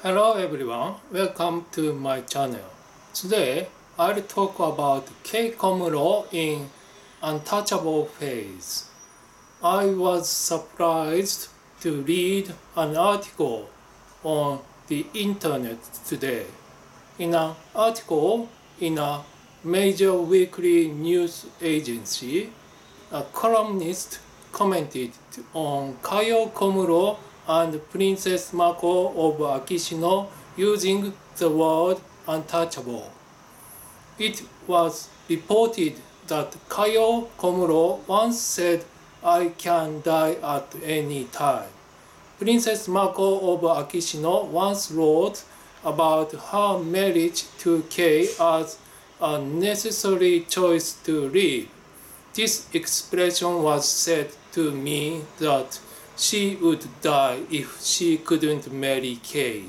Hello everyone, welcome to my channel. Today I'll talk about Kei Komuro in Untouchable phase. I was surprised to read an article on the internet today. In an article in a major weekly news agency, a columnist commented on Kayo Komuro and Princess Mako of Akishino using the word untouchable. It was reported that Kayo Komuro once said, "I can die at any time." Princess Mako of Akishino once wrote about her marriage to Kei as a necessary choice to live. This expression was said to mean that she would die if she couldn't marry Kei.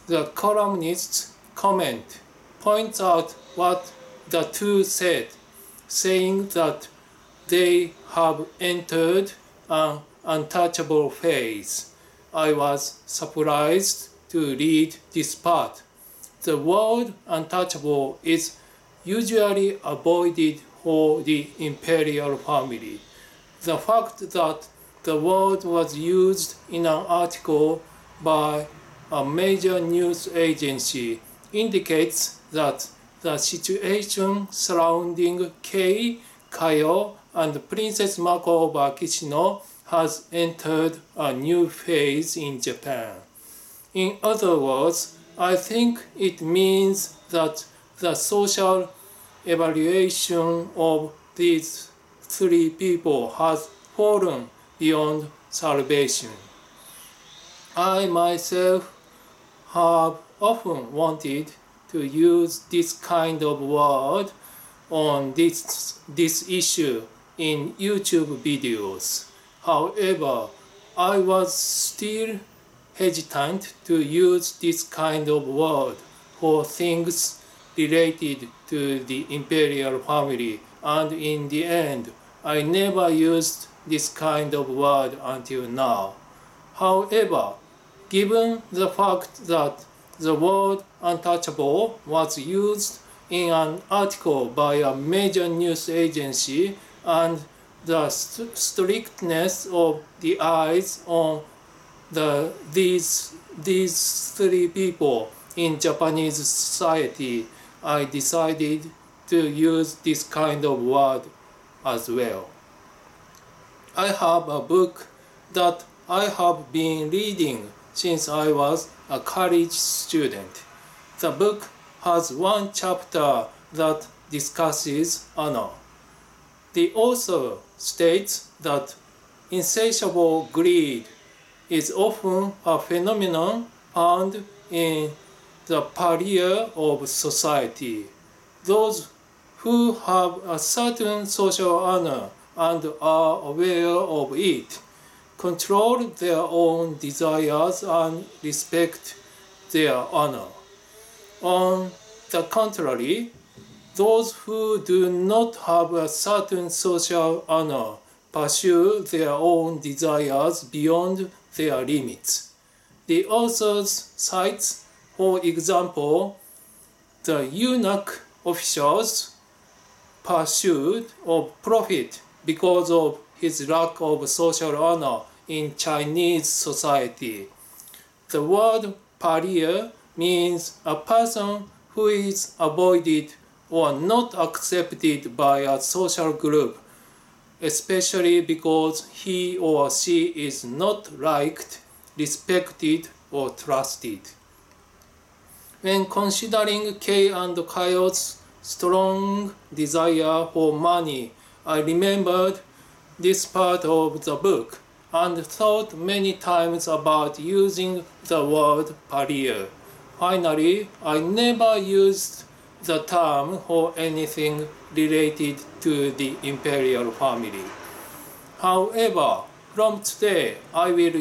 The columnist's comment points out what the two said, saying that they have entered an untouchable phase. I was surprised to read this part. The word untouchable is usually avoided for the imperial family. The fact that the word was used in an article by a major news agency indicates that the situation surrounding Kei, Kayo, and Princess Mako of Akishino has entered a new phase in Japan. In other words, I think it means that the social evaluation of these three people has fallen beyond salvation. I myself have often wanted to use this kind of word on this issue in YouTube videos. However, I was still hesitant to use this kind of word for things related to the imperial family, and in the end, I never used this kind of word until now. However, given the fact that the word untouchable was used in an article by a major news agency and the strictness of the eyes on these three people in Japanese society, I decided to use this kind of word as well. I have a book that I have been reading since I was a college student. The book has one chapter that discusses honor. The author states that insatiable greed is often a phenomenon found in the pariah of society. Those who have a certain social honor and are aware of it control their own desires and respect their honor. On the contrary, those who do not have a certain social honor pursue their own desires beyond their limits. The author cites, for example, the eunuch official's pursuit of profit because of his lack of social honor in Chinese society. The word pariah means a person who is avoided or not accepted by a social group, especially because he or she is not liked, respected, or trusted. When considering Kei and Kayo's strong desire for money, I remembered this part of the book and thought many times about using the word pariah. Finally, I never used the term for anything related to the imperial family. However, from today, I will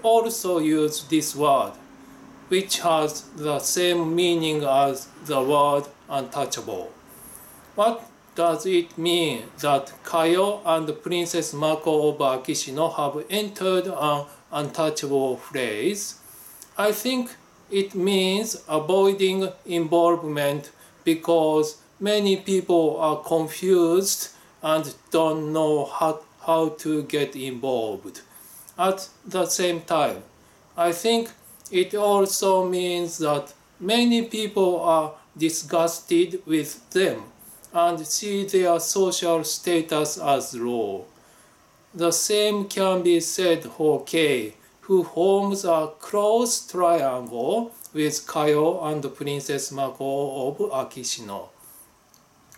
also use this word, which has the same meaning as the word untouchable. What does it mean that Kayo and Princess Mako of Akishino have entered an untouchable phrase. I think it means avoiding involvement because many people are confused and don't know how to get involved. At the same time, I think it also means that many people are disgusted with them and see their social status as low. The same can be said for Kei, who forms a close triangle with Kayo and Princess Mako of Akishino.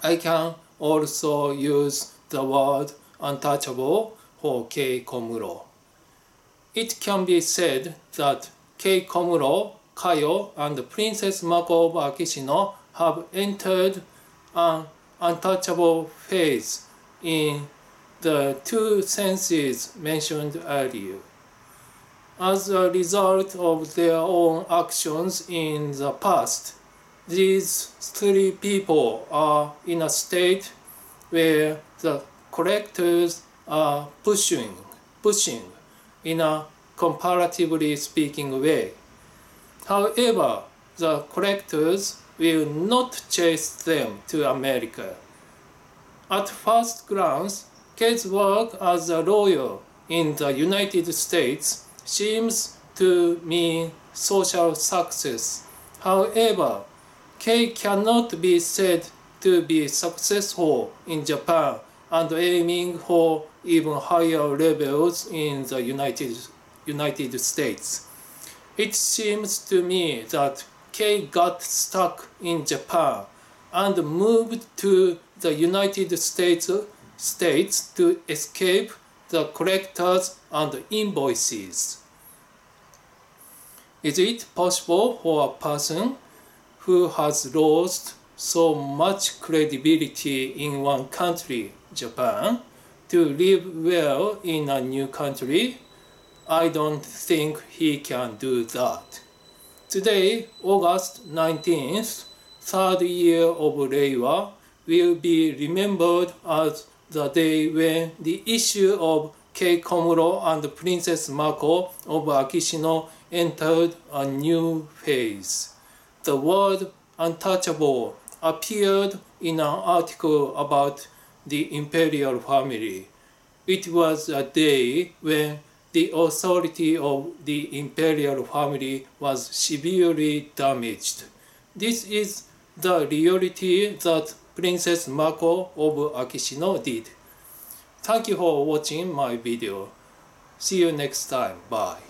I can also use the word untouchable for Kei Komuro. It can be said that Kei Komuro, Kayo, and Princess Mako of Akishino have entered an untouchable phase in the two senses mentioned earlier. As a result of their own actions in the past, these three people are in a state where the characters are pushing in a comparatively speaking way. However, the characters will not chase them to America. At first glance, Kei's work as a lawyer in the United States seems to mean social success. However, Kei cannot be said to be successful in Japan and aiming for even higher levels in the United States. It seems to me that Kei got stuck in Japan and moved to the United States to escape the collectors and invoices. Is it possible for a person who has lost so much credibility in one country, Japan, to live well in a new country? I don't think he can do that. Today, August 19th, third year of Reiwa, will be remembered as the day when the issue of Kei Komuro and Princess Mako of Akishino entered a new phase. The word untouchable appeared in an article about the imperial family. It was a day when the authority of the imperial family was severely damaged. This is the reality that Princess Mako of Akishino did. Thank you for watching my video. See you next time. Bye.